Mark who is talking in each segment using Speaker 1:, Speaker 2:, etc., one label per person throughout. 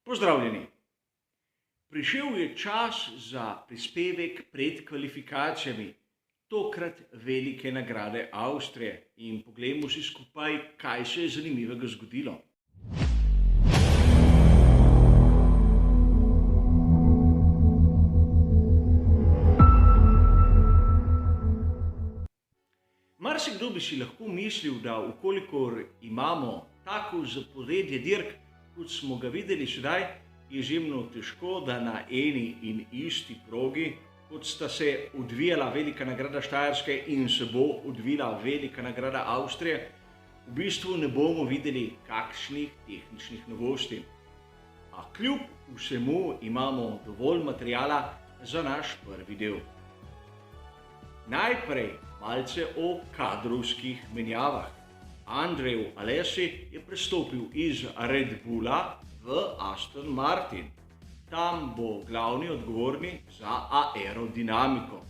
Speaker 1: Pozdravljeni! Prišel je čas za prispevek pred kvalifikacijami, tokrat velike nagrade Avstrije, in poglejmo si skupaj, kaj se je zanimivega zgodilo. Marsikdo bi si lahko mislil, da ukolikor imamo tako zaporedje dirk, kot smo ga videli sedaj, je izjemno težko, da na eni in isti progi, kot sta se odvijala velika nagrada Štajerske in se bo odvila velika nagrada Avstrije, v bistvu ne bomo videli kakšnih tehničnih novosti. A kljub vsemu imamo dovolj materiala za naš prvi del. Najprej malce o kadrovskih menjavah. Andrej Alesi je prestopil iz Red Bulla v Aston Martin. Tam bo glavni odgovorni za aerodinamiko.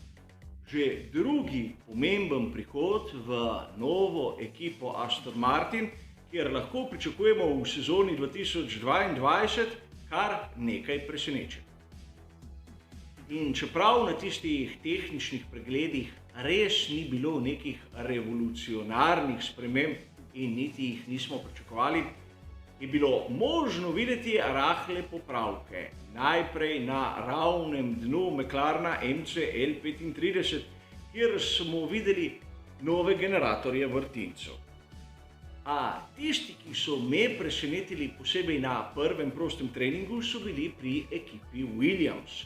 Speaker 1: Že drugi pomemben prihod v novo ekipo Aston Martin, kjer lahko pričakujemo v sezoni 2022 kar nekaj presenečenj. In čeprav na tistih tehničnih pregledih res ni bilo nekih revolucionarnih sprememb in niti jih nismo pričakovali, je bilo možno videti rahle popravke. Najprej na ravnem dnu McLarena MCL35, kjer smo videli nove generatorje vrtincev. A tisti, ki so me presenetili posebej na prvem prostem treningu, so bili pri ekipi Williams.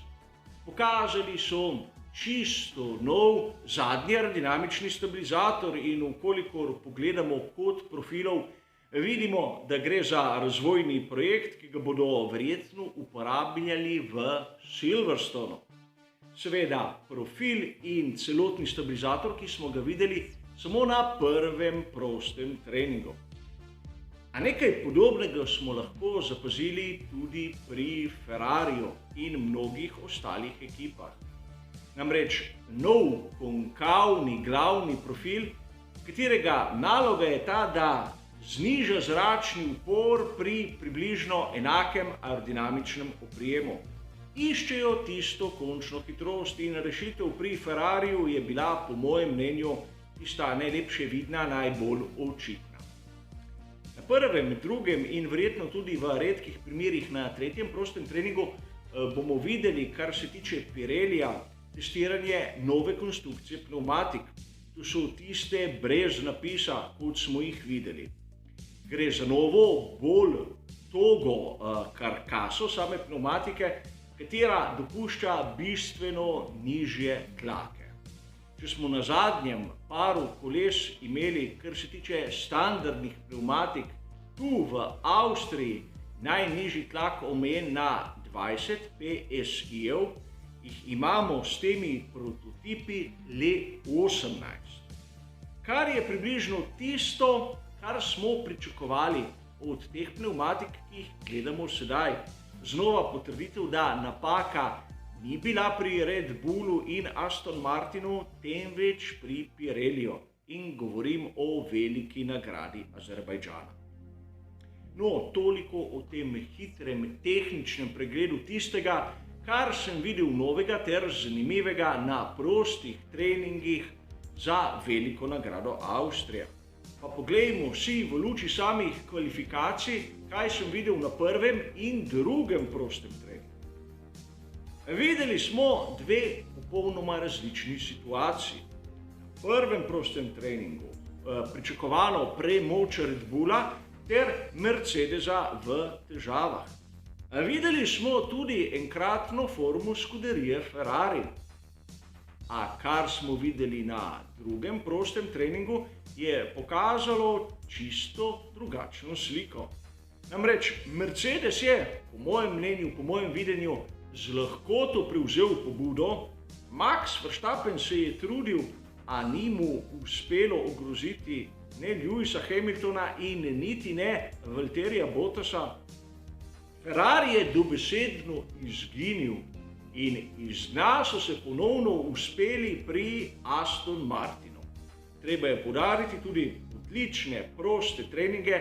Speaker 1: Pokazali so čisto nov zadnji aerodinamični stabilizator in ukolikor pogledamo kod profilov, vidimo, da gre za razvojni projekt, ki ga bodo verjetno uporabljali v Silverstonu. Seveda, profil in celotni stabilizator, ki smo ga videli samo na prvem prostem treningu. A nekaj podobnega smo lahko zapazili tudi pri Ferrariju in mnogih ostalih ekipah. Namreč nov konkavni glavni profil, katerega naloga je ta, da zniža zračni upor pri približno enakem aerodinamičnem oprijemu. Iščejo tisto končno hitrost in rešitev pri Ferrariju je bila po mojem mnenju tista najlepše vidna, najbolj očitna. Na prvem, drugem in verjetno tudi v redkih primerih na tretjem prostem treningu bomo videli, kar se tiče Pirellija, testiranje nove konstrukcije pneumatik. To so tiste brez napisa, kot smo jih videli. Gre za novo, bolj togo karkaso same pneumatike, katera dopušča bistveno nižje tlake. Če smo na zadnjem paru koles imeli, kar se tiče standardnih pneumatik, tu v Avstriji najnižji tlak omejen na 20 PSI-jev, jih imamo s temi prototipi le 18. Kar je približno tisto, kar smo pričakovali od teh pneumatik, ki jih gledamo sedaj. Znova potrditev, da napaka ni bila pri Red Bullu in Aston Martinu, temveč pri Pirelliju. In govorim o veliki nagradi Azerbajdžana. No, toliko o tem hitrem tehničnem pregledu tistega, kar sem videl novega ter zanimivega na prostih treningih za veliko nagrado Avstrije. Pa poglejmo si v luči samih kvalifikacij, kaj sem videl na prvem in drugem prostem treningu. Videli smo dve popolnoma različni situaciji. Na prvem prostem treningu pričakovano premoč Red Bulla ter Mercedesa v težavah. Videli smo tudi enkratno formo skuderije Ferrari. A kar smo videli na drugem prostem treningu, je pokazalo čisto drugačno sliko. Namreč Mercedes je, po mojem mnenju, po mojem videnju, z lahkoto prevzel pobudo, Max Verstappen se je trudil, a ni mu uspelo ogroziti ne Lewisa Hamiltona in niti ne Valtterija Bottasa. Ferrari je dobesedno izginil in iz dna so se ponovno uspeli pri Aston Martinu. Treba je poudariti tudi odlične proste treninge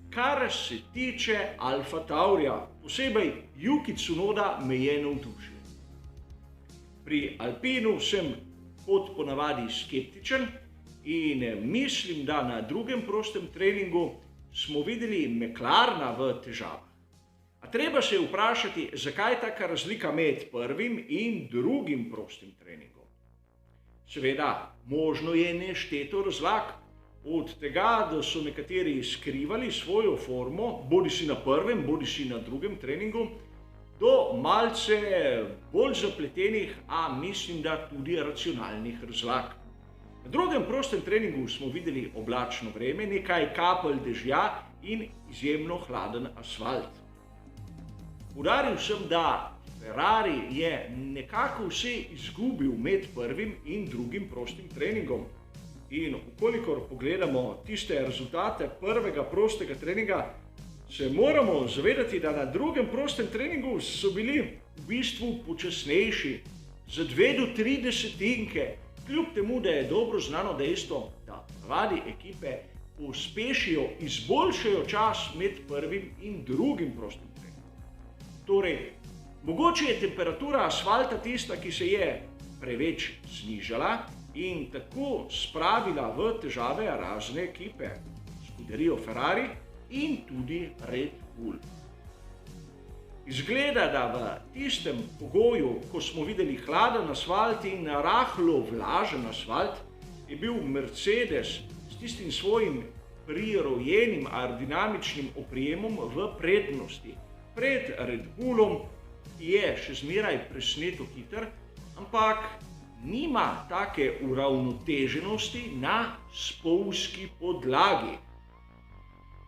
Speaker 1: Kar se tiče Alfa Taurija, posebej Yuki Tsunoda me je navdušil. Pri Alpinu sem kot ponavadi skeptičen in mislim, da na drugem prostem treningu smo videli McLarena v težavah. A treba se vprašati, zakaj je taka razlika med prvim in drugim prostim treningom. Seveda, možno je nešteto razlag, od tega, da so nekateri skrivali svojo formo, bodisi na prvem, bodisi na drugem treningu, do malce bolj zapletenih, a mislim, da tudi racionalnih razlag. Na drugem prostem treningu smo videli oblačno vreme, nekaj kapelj dežja in izjemno hladen asfalt. Poudaril sem, da Ferrari je nekako vse izgubil med prvim in drugim prostim treningom. In ukolikor pogledamo tiste rezultate prvega prostega treninga, se moramo zavedati, da na drugem prostem treningu so bili v bistvu počasnejši za 2 do 3 desetinke, kljub temu, da je dobro znano dejstvo, da ponavadi ekipe pospešijo, izboljšajo čas med prvim in drugim prostim treningom. Torej, mogoče je temperatura asfalta tista, ki se je preveč znižala in tako spravila v težave razne ekipe, skuderijo Ferrari in tudi Red Bull. Izgleda, da v tistem pogoju, ko smo videli hladen asfalt in rahlo vlažen asfalt, je bil Mercedes s tistim svojim prirojenim aerodinamičnim oprijemom v prednosti pred Red Bullom, ki je še zmeraj presneto hiter, ampak nima take uravnoteženosti na spolzki podlagi.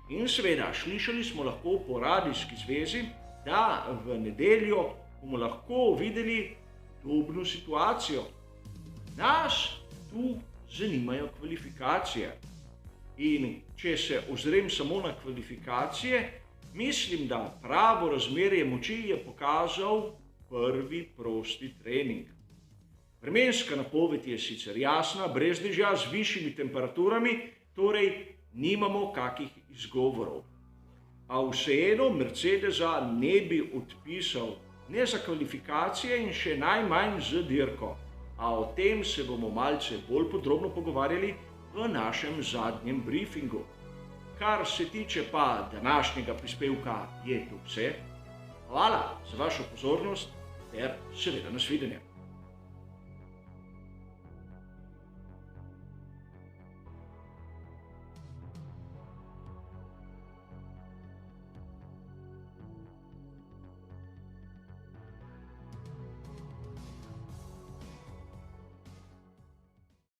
Speaker 1: In seveda, slišali smo lahko po radijski zvezi, da v nedeljo bomo lahko videli podobno situacijo. Nas tu zanimajo kvalifikacije. In če se ozrem samo na kvalifikacije, mislim, da pravo razmerje moči je pokazal prvi prosti trening. Vremenska napoved je sicer jasna, brez dežja, z višjimi temperaturami, torej nimamo kakih izgovorov. A vseeno Mercedesa ne bi odpisal ne za kvalifikacije in še najmanj z dirko. A o tem se bomo malce bolj podrobno pogovarjali v našem zadnjem briefingu. Kar se tiče pa današnjega prispevka, je to vse. Hvala za vašo pozornost ter seveda nasvidenje.